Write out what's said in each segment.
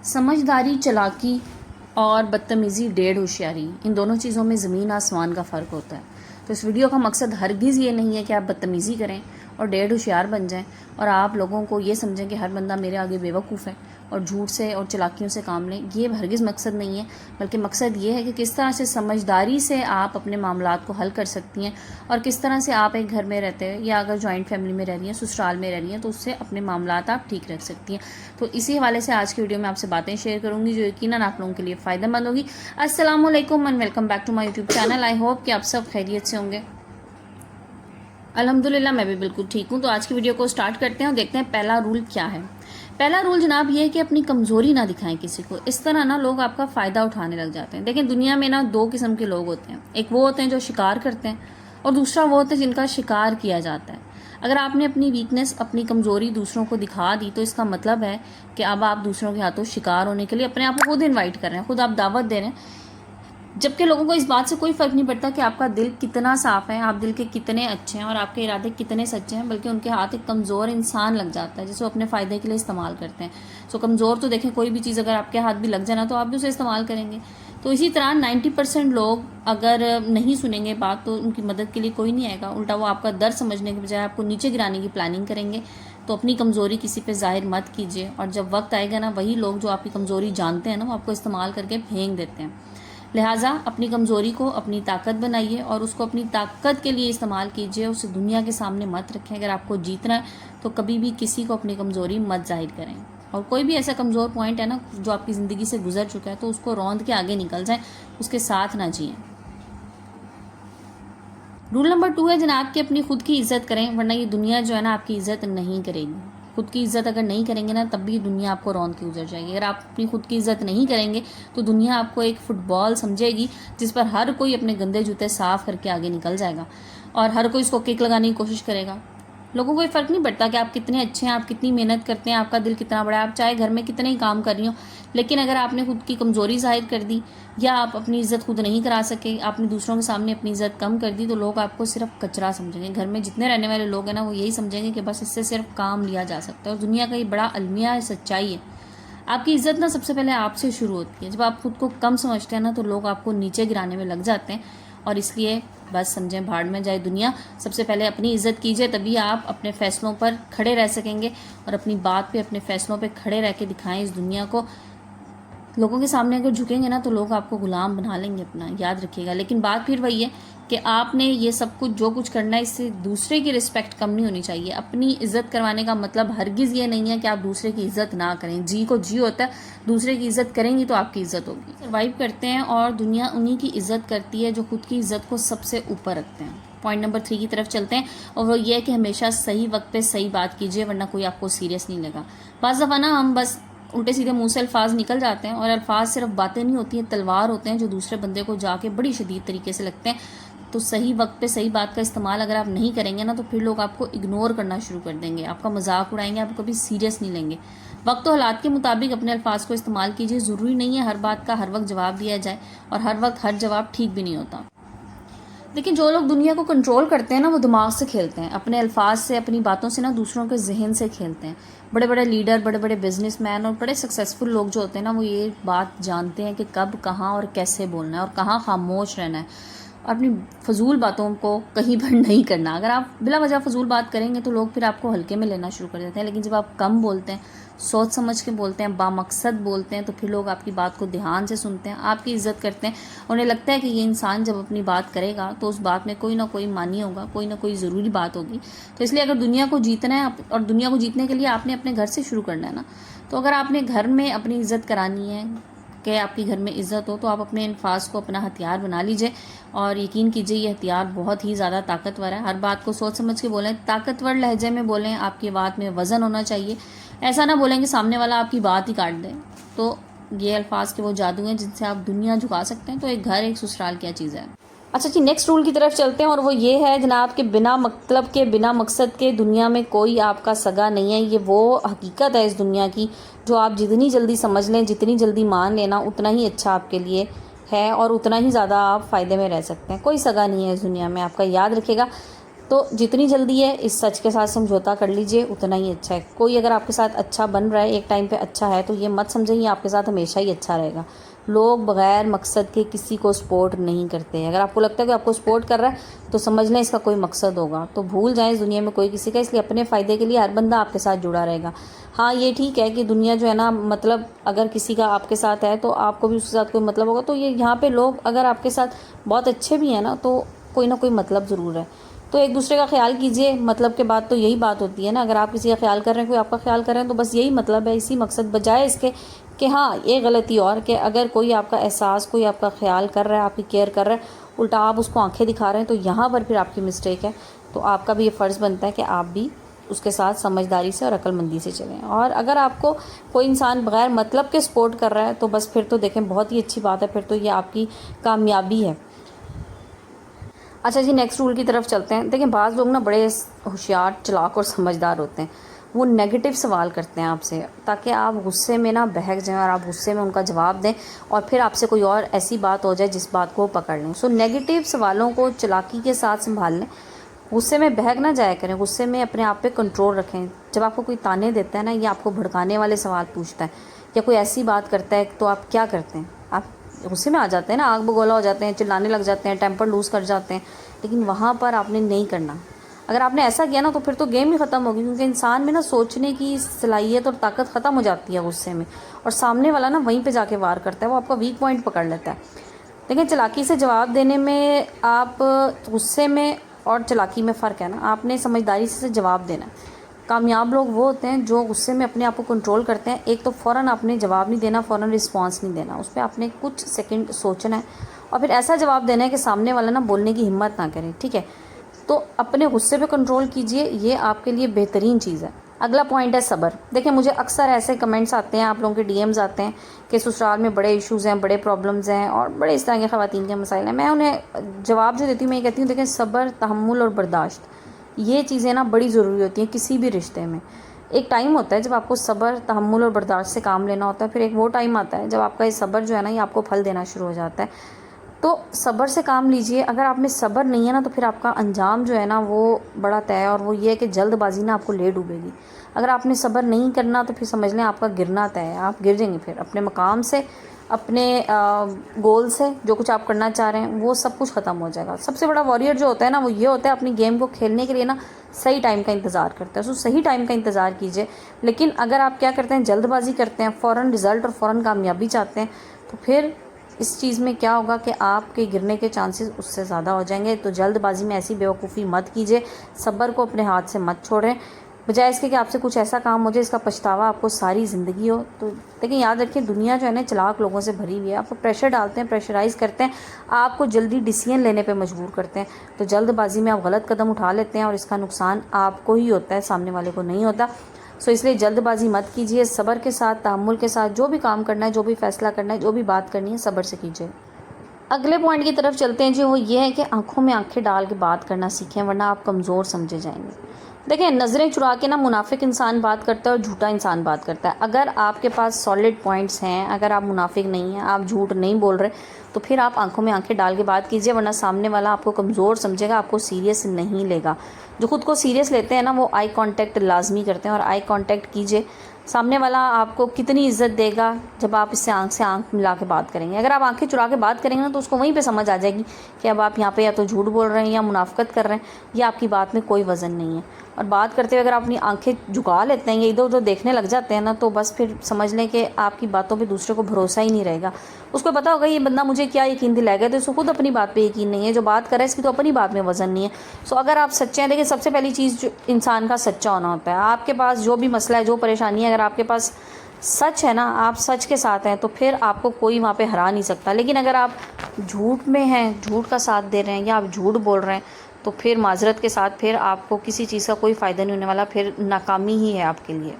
سمجھداری، چالاکی اور بدتمیزی، ڈیڑھ ہوشیاری، ان دونوں چیزوں میں زمین آسمان کا فرق ہوتا ہے۔ تو اس ویڈیو کا مقصد ہرگز یہ نہیں ہے کہ آپ بدتمیزی کریں اور ڈیڑھ ہوشیار بن جائیں اور آپ لوگوں کو یہ سمجھیں کہ ہر بندہ میرے آگے بیوقوف ہے اور جھوٹ سے اور چالاکیوں سے کام لیں۔ یہ ہرگز مقصد نہیں ہے، بلکہ مقصد یہ ہے کہ کس طرح سے سمجھداری سے آپ اپنے معاملات کو حل کر سکتی ہیں اور کس طرح سے آپ ایک گھر میں رہتے ہیں یا اگر جوائنٹ فیملی میں رہ رہی ہیں، سسرال میں رہ رہی ہیں، تو اس سے اپنے معاملات آپ ٹھیک رکھ سکتی ہیں۔ تو اسی حوالے سے آج کی ویڈیو میں آپ سے باتیں شیئر کروں گی جو یقیناً آپ لوگوں کے لیے فائدہ مند ہوگی۔ السلام علیکم and welcome back to my YouTube channel. I hope کہ آپ سب خیریت سے ہوں گے۔ الحمدللہ میں بھی بالکل ٹھیک ہوں۔ تو آج کی ویڈیو کو سٹارٹ کرتے ہیں اور دیکھتے ہیں پہلا رول کیا ہے۔ پہلا رول جناب یہ ہے کہ اپنی کمزوری نہ دکھائیں کسی کو۔ اس طرح نا لوگ آپ کا فائدہ اٹھانے لگ جاتے ہیں۔ دیکھیں دنیا میں نا دو قسم کے لوگ ہوتے ہیں، ایک وہ ہوتے ہیں جو شکار کرتے ہیں اور دوسرا وہ ہوتے ہیں جن کا شکار کیا جاتا ہے۔ اگر آپ نے اپنی ویکنس، اپنی کمزوری دوسروں کو دکھا دی تو اس کا مطلب ہے کہ اب آپ دوسروں کے ہاتھوں شکار ہونے کے لیے اپنے آپ کو خود انوائٹ کر رہے ہیں، خود آپ دعوت دے رہے ہیں، جبکہ لوگوں کو اس بات سے کوئی فرق نہیں پڑتا کہ آپ کا دل کتنا صاف ہے، آپ دل کے کتنے اچھے ہیں اور آپ کے ارادے کتنے سچے ہیں، بلکہ ان کے ہاتھ ایک کمزور انسان لگ جاتا ہے جسے وہ اپنے فائدے کے لیے استعمال کرتے ہیں۔ سو کمزور تو دیکھیں کوئی بھی چیز اگر آپ کے ہاتھ بھی لگ جانا تو آپ بھی اسے استعمال کریں گے۔ تو اسی طرح 90% لوگ اگر نہیں سنیں گے بات تو ان کی مدد کے لیے کوئی نہیں آئے گا، الٹا وہ آپ کا درد سمجھنے کے بجائے آپ کو نیچے گرانے کی پلاننگ کریں گے۔ تو اپنی کمزوری کسی پہ ظاہر مت کیجیے، اور جب وقت آئے گا نا وہی لوگ جو آپ کی کمزوری جانتے ہیں نا وہ آپ کو استعمال کر کے پھینک دیتے ہیں۔ لہٰذا اپنی کمزوری کو اپنی طاقت بنائیے اور اس کو اپنی طاقت کے لیے استعمال کیجیے، اسے دنیا کے سامنے مت رکھیں۔ اگر آپ کو جیتنا ہے تو کبھی بھی کسی کو اپنی کمزوری مت ظاہر کریں، اور کوئی بھی ایسا کمزور پوائنٹ ہے نا جو آپ کی زندگی سے گزر چکا ہے تو اس کو روند کے آگے نکل جائیں، اس کے ساتھ نہ جئیں۔ رول نمبر 2 ہے جناب کہ اپنی خود کی عزت کریں، ورنہ یہ دنیا جو ہے نا آپ کی عزت نہیں کرے گی۔ خود کی عزت اگر نہیں کریں گے نا تب بھی دنیا آپ کو روند کے گزر جائے گی۔ اگر آپ اپنی خود کی عزت نہیں کریں گے تو دنیا آپ کو ایک فٹ بال سمجھے گی جس پر ہر کوئی اپنے گندے جوتے صاف کر کے آگے نکل جائے گا اور ہر کوئی اس کو کک لگانے کی کوشش کرے گا۔ لوگوں کو یہ فرق نہیں پڑتا کہ آپ کتنے اچھے ہیں، آپ کتنی محنت کرتے ہیں، آپ کا دل کتنا بڑا ہے، آپ چاہے گھر میں کتنے ہی کام کر رہی ہوں، لیکن اگر آپ نے خود کی کمزوری ظاہر کر دی یا آپ اپنی عزت خود نہیں کرا سکے، آپ نے دوسروں کے سامنے اپنی عزت کم کر دی، تو لوگ آپ کو صرف کچرا سمجھیں گے۔ گھر میں جتنے رہنے والے لوگ ہیں نا وہ یہی سمجھیں گے کہ بس اس سے صرف کام لیا جا سکتا ہے، اور دنیا کا یہ بڑا المیہ ہے، سچائی ہے۔ آپ کی عزت نا سب سے پہلے آپ سے شروع ہوتی ہے۔ جب آپ خود کو کم سمجھتے ہیں نا تو لوگ آپ کو نیچے گرانے میں لگ جاتے ہیں، اور اس لیے بس سمجھیں بھاڑ میں جائے دنیا، سب سے پہلے اپنی عزت کیجئے، تبھی آپ اپنے فیصلوں پر کھڑے رہ سکیں گے اور اپنی بات پہ، اپنے فیصلوں پہ کھڑے رہ کے دکھائیں اس دنیا کو۔ لوگوں کے سامنے اگر جھکیں گے نا تو لوگ آپ کو غلام بنا لیں گے اپنا، یاد رکھیے گا۔ لیکن بات پھر وہی ہے کہ آپ نے یہ سب کچھ جو کچھ کرنا ہے اس سے دوسرے کی رسپیکٹ کم نہیں ہونی چاہیے۔ اپنی عزت کروانے کا مطلب ہرگز یہ نہیں ہے کہ آپ دوسرے کی عزت نہ کریں۔ جی کو جی ہوتا ہے، دوسرے کی عزت کریں گی تو آپ کی عزت ہوگی۔ سروائیو کرتے ہیں اور دنیا انہی کی عزت کرتی ہے جو خود کی عزت کو سب سے اوپر رکھتے ہیں۔ پوائنٹ نمبر 3 کی طرف چلتے ہیں، اور وہ یہ ہے کہ ہمیشہ صحیح وقت پہ صحیح بات کیجیے، ورنہ کوئی آپ کو سیریس نہیں لگا۔ بعض دفعہ نا ہم بس الٹے سیدھے منہ سے الفاظ نکل جاتے ہیں، اور الفاظ صرف باتیں نہیں ہوتی ہیں، تلوار ہوتے ہیں جو دوسرے بندے کو جا کے بڑی شدید طریقے سے لگتے ہیں۔ تو صحیح وقت پہ صحیح بات کا استعمال اگر آپ نہیں کریں گے نا تو پھر لوگ آپ کو اگنور کرنا شروع کر دیں گے، آپ کا مذاق اڑائیں گے، آپ کو کبھی سیریس نہیں لیں گے۔ وقت و حالات کے مطابق اپنے الفاظ کو استعمال کیجیے۔ ضروری نہیں ہے ہر بات کا ہر وقت جواب دیا جائے، اور ہر وقت ہر جواب ٹھیک بھی نہیں ہوتا۔ لیکن جو لوگ دنیا کو کنٹرول کرتے ہیں نا وہ دماغ سے کھیلتے ہیں، اپنے الفاظ سے، اپنی باتوں سے نا دوسروں کے ذہن سے کھیلتے ہیں۔ بڑے بڑے لیڈر، بڑے بڑے بزنس مین اور بڑے سکسیزفل لوگ جو ہوتے ہیں نا وہ یہ بات جانتے ہیں کہ کب، کہاں اور کیسے بولنا ہے اور کہاں خاموش رہنا ہے، اور اپنی فضول باتوں کو کہیں پر نہیں کرنا۔ اگر آپ بلا وجہ فضول بات کریں گے تو لوگ پھر آپ کو ہلکے میں لینا شروع کر دیتے ہیں، لیکن جب آپ کم بولتے ہیں، سوچ سمجھ کے بولتے ہیں، بامقصد بولتے ہیں، تو پھر لوگ آپ کی بات کو دھیان سے سنتے ہیں، آپ کی عزت کرتے ہیں۔ انہیں لگتا ہے کہ یہ انسان جب اپنی بات کرے گا تو اس بات میں کوئی نہ کوئی معنی ہوگا، کوئی نہ کوئی ضروری بات ہوگی۔ تو اس لیے اگر دنیا کو جیتنا ہے، اور دنیا کو جیتنے کے لیے آپ نے اپنے گھر سے شروع کرنا ہے نا، تو اگر آپ نے گھر میں اپنی عزت کرانی ہے کہ آپ کے گھر میں عزت ہو، تو آپ اپنے الفاظ کو اپنا ہتھیار بنا لیجئے، اور یقین کیجئے یہ ہتھیار بہت ہی زیادہ طاقتور ہے۔ ہر بات کو سوچ سمجھ کے بولیں، طاقتور لہجے میں بولیں، آپ کی بات میں وزن ہونا چاہیے۔ ایسا نہ بولیں کہ سامنے والا آپ کی بات ہی کاٹ دے۔ تو یہ الفاظ کے وہ جادو ہیں جن سے آپ دنیا جھکا سکتے ہیں۔ تو ایک گھر، ایک سسرال کیا چیز ہے۔ اچھا جی، نیکسٹ رول کی طرف چلتے ہیں، اور وہ یہ ہے جناب کہ بنا مطلب کے، بنا مقصد کے دنیا میں کوئی آپ کا سگا نہیں ہے۔ یہ وہ حقیقت ہے اس دنیا کی جو آپ جتنی جلدی سمجھ لیں، جتنی جلدی مان لینا، اتنا ہی اچھا آپ کے لیے ہے اور اتنا ہی زیادہ آپ فائدے میں رہ سکتے ہیں۔ کوئی سگا نہیں ہے اس دنیا میں، آپ کا یاد رکھے گا۔ تو جتنی جلدی ہے اس سچ کے ساتھ سمجھوتا کر لیجئے اتنا ہی اچھا ہے. کوئی اگر آپ کے ساتھ اچھا بن رہا ہے ایک ٹائم پہ اچھا ہے تو یہ مت سمجھیں یہ آپ کے ساتھ ہمیشہ ہی اچھا رہے گا. لوگ بغیر مقصد کے کسی کو سپورٹ نہیں کرتے. اگر آپ کو لگتا ہے کہ آپ کو سپورٹ کر رہا ہے تو سمجھ لیں اس کا کوئی مقصد ہوگا. تو بھول جائیں اس دنیا میں کوئی کسی کا، اس لیے اپنے فائدے کے لیے ہر بندہ آپ کے ساتھ جڑا رہے گا. ہاں یہ ٹھیک ہے کہ دنیا جو ہے نا مطلب اگر کسی کا آپ کے ساتھ ہے تو آپ کو بھی اس کے ساتھ کوئی مطلب ہوگا. تو یہ یہاں پہ لوگ اگر آپ کے ساتھ بہت اچھے بھی ہیں نا تو کوئی نہ کوئی مطلب ضرور ہے. تو ایک دوسرے کا خیال کیجئے. مطلب کے بعد تو یہی بات ہوتی ہے نا، اگر آپ کسی کا خیال کر رہے ہیں کوئی آپ کا خیال کر رہے ہیں تو بس یہی مطلب ہے، اسی مقصد، بجائے اس کے کہ ہاں یہ غلطی اور کہ اگر کوئی آپ کا احساس، کوئی آپ کا خیال کر رہا ہے، آپ کی کیئر کر رہا ہے، الٹا آپ اس کو آنکھیں دکھا رہے ہیں، تو یہاں پر پھر آپ کی مسٹیک ہے. تو آپ کا بھی یہ فرض بنتا ہے کہ آپ بھی اس کے ساتھ سمجھداری سے اور عقل مندی سے چلیں. اور اگر آپ کو کوئی انسان بغیر مطلب کے سپورٹ کر رہا ہے تو بس پھر تو دیکھیں بہت ہی اچھی بات ہے، پھر تو یہ آپ کی کامیابی ہے. اچھا جی، نیکسٹ رول کی طرف چلتے ہیں. دیکھیں بعض لوگ نا بڑے ہوشیار، چلاک اور سمجھدار ہوتے ہیں. وہ نیگیٹو سوال کرتے ہیں آپ سے تاکہ آپ غصے میں نہ بہک جائیں اور آپ غصے میں ان کا جواب دیں اور پھر آپ سے کوئی اور ایسی بات ہو جائے جس بات کو وہ پکڑ لیں. سو نیگیٹو سوالوں کو چلاکی کے ساتھ سنبھال لیں. غصے میں بہک نہ جایا کریں، غصے میں اپنے آپ پہ کنٹرول رکھیں. جب آپ کو کوئی تانے دیتا ہے نا یا آپ کو بھڑکانے والے سوال پوچھتا ہے یا کوئی ایسی بات کرتا ہے تو آپ کیا کرتے ہیں؟ آپ غصے میں آ جاتے ہیں نا، آگ بگولا ہو جاتے ہیں، چلانے لگ جاتے ہیں، ٹیمپر لوز کر جاتے ہیں. لیکن وہاں پر آپ نے نہیں کرنا. اگر آپ نے ایسا کیا نا تو پھر تو گیم ہی ختم ہوگی، کیونکہ انسان میں نا سوچنے کی صلاحیت اور طاقت ختم ہو جاتی ہے غصے میں، اور سامنے والا نا وہیں پہ جا کے وار کرتا ہے، وہ آپ کا ویک پوائنٹ پکڑ لیتا ہے. لیکن چلاکی سے جواب دینے میں آپ غصے میں اور چلاکی میں فرق ہے نا. آپ نے سمجھداری سے جواب دینا ہے. کامیاب لوگ وہ ہوتے ہیں جو غصے میں اپنے آپ کو کنٹرول کرتے ہیں. ایک تو فوراً آپ نے جواب نہیں دینا، فوراً رسپانس نہیں دینا، اس پہ آپ نے کچھ سیکنڈ سوچنا ہے اور پھر ایسا جواب دینا ہے کہ سامنے والا نا بولنے کی ہمت نہ کرے. ٹھیک ہے، تو اپنے غصے پہ کنٹرول کیجئے، یہ آپ کے لیے بہترین چیز ہے. اگلا پوائنٹ ہے صبر. دیکھیں مجھے اکثر ایسے کمنٹس آتے ہیں، آپ لوگوں کے ڈی ایمز آتے ہیں کہ سسرال میں بڑے ایشوز ہیں، بڑے پرابلمز ہیں اور بڑے اس طرح کے خواتین کے مسائل ہیں. میں انہیں جواب جو دیتی ہوں میں یہ کہتی ہوں دیکھیں صبر، تحمل اور برداشت یہ چیزیں نا بڑی ضروری ہوتی ہیں کسی بھی رشتے میں. ایک ٹائم ہوتا ہے جب آپ کو صبر، تحمل اور برداشت سے کام لینا ہوتا ہے. پھر ایک وہ ٹائم آتا ہے جب آپ کا یہ صبر جو ہے نا یہ آپ کو پھل دینا شروع ہو جاتا ہے. تو صبر سے کام لیجئے. اگر آپ میں صبر نہیں ہے نا تو پھر آپ کا انجام جو ہے نا وہ بڑا طے ہے، اور وہ یہ ہے کہ جلد بازی نا آپ کو لے ڈوبے گی. اگر آپ نے صبر نہیں کرنا تو پھر سمجھ لیں آپ کا گرنا طے ہے، آپ گر جائیں گے. پھر اپنے مقام سے، اپنے گول سے، جو کچھ آپ کرنا چاہ رہے ہیں وہ سب کچھ ختم ہو جائے گا. سب سے بڑا وارئر جو ہوتا ہے نا وہ یہ ہوتا ہے اپنی گیم کو کھیلنے کے لیے نا صحیح ٹائم کا انتظار کرتا ہے. صحیح ٹائم کا انتظار کیجئے. لیکن اگر آپ کیا کرتے ہیں، جلد بازی کرتے ہیں، فوراً رزلٹ اور فوراً کامیابی چاہتے ہیں، تو پھر اس چیز میں کیا ہوگا کہ آپ کے گرنے کے چانسز اس سے زیادہ ہو جائیں گے. تو جلد بازی میں ایسی بیوقوفی مت کیجیے. صبر کو اپنے ہاتھ سے مت چھوڑیں، بجائے اس کے کہ آپ سے کچھ ایسا کام ہو جائے اس کا پچھتاوا آپ کو ساری زندگی ہو. تو لیکن یاد رکھیں دنیا جو ہے نا چلاک لوگوں سے بھری ہوئی ہے. آپ کو پریشر ڈالتے ہیں، پریشرائز کرتے ہیں، آپ کو جلدی ڈیسیژن لینے پہ مجبور کرتے ہیں. تو جلد بازی میں آپ غلط قدم اٹھا لیتے ہیں اور اس کا نقصان آپ کو ہی ہوتا ہے، سامنے والے کو نہیں ہوتا. سو اس لیے جلد بازی مت کیجیے. صبر کے ساتھ، تحمل کے ساتھ جو بھی کام کرنا ہے، جو بھی فیصلہ کرنا ہے، جو بھی بات کرنی ہے، صبر سے کیجیے. اگلے پوائنٹ کی طرف چلتے ہیں جی، وہ یہ ہے کہ آنکھوں میں آنکھیں ڈال کے بات کرنا سیکھیں، ورنہ آپ کمزور سمجھے جائیں گے. دیکھیں نظریں چرا کے نا منافق انسان بات کرتا ہے اور جھوٹا انسان بات کرتا ہے. اگر آپ کے پاس سالڈ پوائنٹس ہیں، اگر آپ منافق نہیں ہیں، آپ جھوٹ نہیں بول رہے، تو پھر آپ آنکھوں میں آنکھیں ڈال کے بات کیجیے، ورنہ سامنے والا آپ کو کمزور سمجھے گا، آپ کو سیریس نہیں لے گا. جو خود کو سیریس لیتے ہیں نا وہ آئی کانٹیکٹ لازمی کرتے ہیں، اور آئی کانٹیکٹ کیجیے. سامنے والا آپ کو کتنی عزت دے گا جب آپ اس سے آنکھ ملا کے بات کریں گے. اگر آپ آنکھیں چرا کے بات کریں گے نا تو اس کو وہیں پہ سمجھ آ جائے گی کہ اب آپ یہاں پہ یا تو جھوٹ بول رہے ہیں یا منافقت کر رہے ہیں، یا آپ کی بات میں کوئی وزن نہیں ہے. اور بات کرتے ہوئے اگر آپ اپنی آنکھیں جھکا لیتے ہیں یا ادھر ادھر دیکھنے لگ جاتے ہیں نا تو بس پھر سمجھ لیں کہ آپ کی باتوں پہ دوسرے کو بھروسہ ہی نہیں رہے گا. اس کو پتا ہوگا یہ بندہ مجھے کیا یقین دلائے گا، تو اس کو خود اپنی بات پہ یقین نہیں ہے. جو بات کر رہا ہے اس کی تو اپنی بات میں وزن نہیں ہے. سو اگر آپ سچے ہیں، دیکھیں سب سے پہلی چیز جو انسان کا سچا ہونا ہوتا ہے. آپ کے پاس جو بھی مسئلہ ہے، جو پریشانی ہے، اگر آپ کے پاس سچ ہے نا، آپ سچ کے ساتھ ہیں، تو پھر آپ کو کوئی وہاں پہ ہرا نہیں سکتا. لیکن اگر آپ جھوٹ میں ہیں، جھوٹ کا ساتھ دے رہے ہیں یا آپ جھوٹ بول رہے ہیں، تو پھر معذرت کے ساتھ پھر آپ کو کسی چیز کا کوئی فائدہ نہیں ہونے والا، پھر ناکامی ہی ہے آپ کے لیے.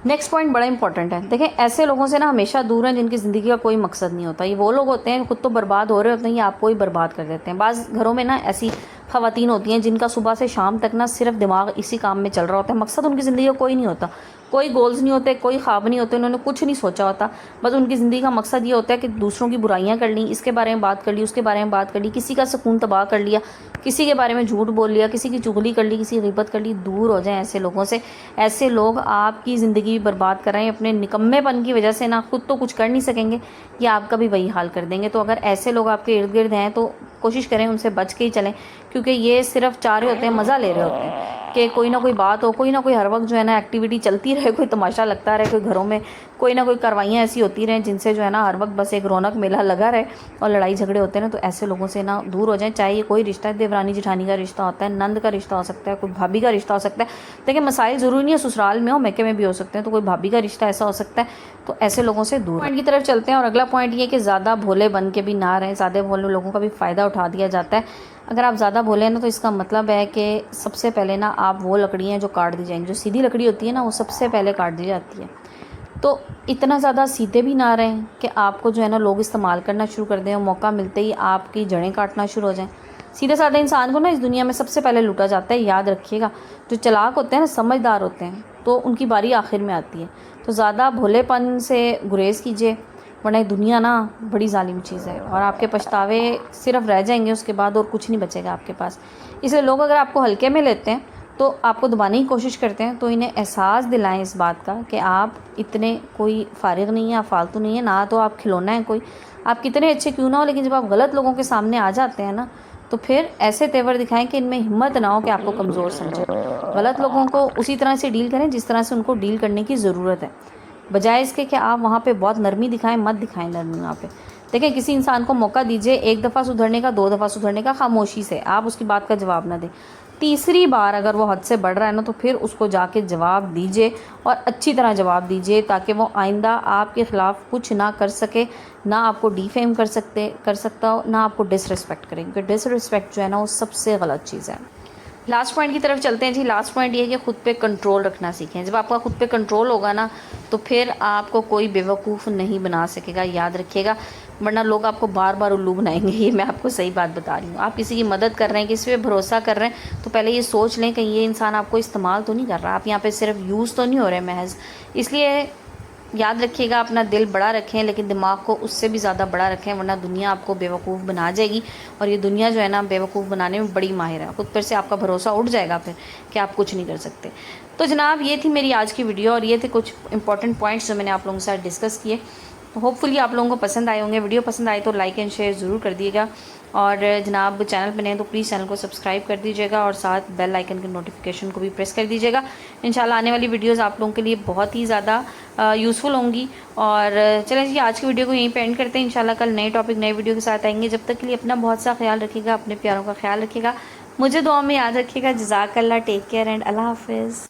نیکسٹ پوائنٹ بڑا امپورٹنٹ ہے. دیکھیں ایسے لوگوں سے نا ہمیشہ دور ہیں جن کی زندگی کا کوئی مقصد نہیں ہوتا. یہ وہ لوگ ہوتے ہیں خود تو برباد ہو رہے ہوتے ہیں یا آپ کو ہی برباد کر دیتے ہیں. بعض گھروں میں نا ایسی خواتین ہوتی ہیں جن کا صبح سے شام تک نا صرف دماغ اسی کام میں چل رہا ہوتا ہے، مقصد ان کی زندگی کا کوئی نہیں ہوتا. کوئی گولز نہیں ہوتے, کوئی خواب نہیں ہوتے, انہوں نے کچھ نہیں سوچا ہوتا. بس ان کی زندگی کا مقصد یہ ہوتا ہے کہ دوسروں کی برائیاں کر لیں, اس کے بارے میں بات کر لی, اس کے بارے میں بات کر لی, کسی کا سکون تباہ کر لیا, کسی کے بارے میں جھوٹ بول لیا, کسی کی چغلی کر لی, کسی کی غیبت کر لی. دور ہو جائیں ایسے لوگوں سے. ایسے لوگ آپ کی زندگی برباد کر رہے ہیں اپنے نکمے پن کی وجہ سے. نہ خود تو کچھ کر نہیں سکیں گے, یا آپ کا بھی وہی حال کر دیں گے. تو اگر ایسے لوگ آپ کے ارد گرد ہیں تو کوشش کریں ان سے بچ کے ہی چلیں, کیونکہ یہ صرف چاہ رہے ہوتے ہیں, مزہ لے رہے ہوتے ہیں کہ کوئی نہ کوئی بات ہو, کوئی نہ کوئی ہر وقت جو ہے نا ایکٹیویٹی چلتی رہے, کوئی تماشا لگتا رہے, کوئی گھروں میں کوئی نہ کوئی کاروائیاں ایسی ہوتی رہیں جن سے جو ہے نا ہر وقت بس ایک رونق میلہ لگا رہے اور لڑائی جھگڑے ہوتے ہیں. تو ایسے لوگوں سے نا دور ہو جائیں. چاہے یہ کوئی رشتہ ہے, دیورانی جٹھانی کا رشتہ ہوتا ہے, نند کا رشتہ ہو سکتا ہے, کوئی بھابھی کا رشتہ ہو سکتا ہے. دیکھیں مسائل ضروری نہیں ہے سسرال میں ہو, میکے میں بھی ہو سکتے ہیں. تو کوئی بھابھی کا رشتہ ایسا ہو سکتا ہے. تو ایسے لوگوں سے دور پوائنٹ کی طرف چلتے ہیں. اور اگلا پوائنٹ یہ کہ زیادہ بھولے بن کے بھی نہ رہیں. زیادہ بھولے لوگوں کا بھی فائدہ اٹھا دیا جاتا ہے. اگر آپ زیادہ بھولے ہیں نا تو اس کا مطلب ہے کہ سب سے پہلے نا آپ وہ لکڑی ہیں جو کاٹ دی جائیں گی. جو سیدھی لکڑی ہوتی ہے نا وہ سب سے پہلے کاٹ دی جاتی ہے. تو اتنا زیادہ سیدھے بھی نہ رہیں کہ آپ کو جو ہے نا لوگ استعمال کرنا شروع کر دیں اور موقع ملتے ہی آپ کی جڑیں کاٹنا شروع ہو جائیں. سیدھے سادھے انسان کو نا اس دنیا میں سب سے پہلے لوٹا جاتا ہے, یاد رکھیے گا. جو چلاک ہوتے ہیں نا, سمجھدار ہوتے ہیں, تو ان کی باری آخر میں آتی ہے. تو زیادہ بھولے پن سے گریز کیجیے, ورنہ دنیا نا بڑی ظالم چیز ہے اور آپ کے پچھتاوے صرف رہ جائیں گے اس کے بعد, اور کچھ نہیں بچے گا آپ کے پاس. اس لیے لوگ اگر آپ کو ہلکے میں لیتے ہیں تو آپ کو دبانے کی کوشش کرتے ہیں, تو انہیں احساس دلائیں اس بات کا کہ آپ اتنے کوئی فارغ نہیں ہیں, آپ فالتو نہیں ہیں, نہ تو آپ کھلونا ہے کوئی. آپ کتنے اچھے کیوں نہ ہو, لیکن جب آپ غلط لوگوں کے سامنے آ جاتے ہیں نا تو پھر ایسے تیور دکھائیں کہ ان میں ہمت نہ ہو کہ آپ کو کمزور سمجھیں. غلط لوگوں کو اسی طرح سے ڈیل کریں جس طرح سے ان کو ڈیل کرنے کی ضرورت ہے, بجائے اس کے کہ آپ وہاں پہ بہت نرمی دکھائیں. مت دکھائیں نرمی وہاں پہ. دیکھیں کسی انسان کو موقع دیجیے, ایک دفعہ سدھرنے کا, 2 دفعہ سدھرنے کا, خاموشی سے. آپ اس کی بات کا جواب نہ دیں. تیسری بار اگر وہ حد سے بڑھ رہا ہے نا تو پھر اس کو جا کے جواب دیجیے, اور اچھی طرح جواب دیجیے, تاکہ وہ آئندہ آپ کے خلاف کچھ نہ کر سکے, نہ آپ کو ڈی فیم کر سکتا ہو, نہ آپ کو ڈس رسپیکٹ کریں. کیونکہ ڈس رسپیکٹ جو ہے نا وہ سب سے غلط چیز ہے. لاسٹ پوائنٹ کی طرف چلتے ہیں جی. لاسٹ پوائنٹ یہ ہے کہ خود پہ کنٹرول رکھنا سیکھیں. جب آپ کا خود پہ کنٹرول ہوگا نا تو پھر آپ کو کوئی بیوقوف نہیں بنا سکے گا, یاد رکھیے گا. ورنہ لوگ آپ کو بار بار الو بنائیں گے. یہ میں آپ کو صحیح بات بتا رہی ہوں. آپ کسی کی مدد کر رہے ہیں, کسی پہ بھروسہ کر رہے ہیں, تو پہلے یہ سوچ لیں کہ یہ انسان آپ کو استعمال تو نہیں کر رہا, آپ یہاں پہ صرف یوز تو نہیں ہو رہے محض. اس لیے یاد رکھیے گا, اپنا دل بڑا رکھیں لیکن دماغ کو اس سے بھی زیادہ بڑا رکھیں, ورنہ دنیا آپ کو بیوقوف بنا جائے گی. اور یہ دنیا جو ہے نا بیوقوف بنانے میں بڑی ماہر ہے. خود پر سے آپ کا بھروسہ اٹھ جائے گا پھر کہ آپ کچھ نہیں کر سکتے. تو جناب یہ تھی میری آج کی ویڈیو, اور یہ تھے کچھ امپورٹنٹ پوائنٹس جو میں نے آپ لوگوں کے ساتھ ڈسکس کیے. ہوپ فلی آپ لوگوں کو پسند آئے ہوں گے. ویڈیو پسند آئے تو لائک اینڈ شیئر ضرور کر دیے گا, اور جناب چینل پہ نئے تو پلیز چینل کو سبسکرائب کر دیجیے گا, اور ساتھ بیل آئیکن کے نوٹیفیکیشن کو بھی پریس کر دیجیے گا. انشاءاللہ آنے والی ویڈیوز آپ لوگوں کے لیے بہت ہی زیادہ یوزفل ہوں گی. اور چلیں جی آج کی ویڈیو کو یہیں پہ اینڈ کرتے ہیں. انشاءاللہ کل نئے ٹاپک نئے ویڈیو کے ساتھ آئیں گے. جب تک کے لیے اپنا بہت سا خیال رکھیے گا, اپنے پیاروں کا خیال رکھیے گا, مجھے دعا میں یاد رکھیے گا. جزاک اللہ, ٹیک کیئر اینڈ اللہ حافظ.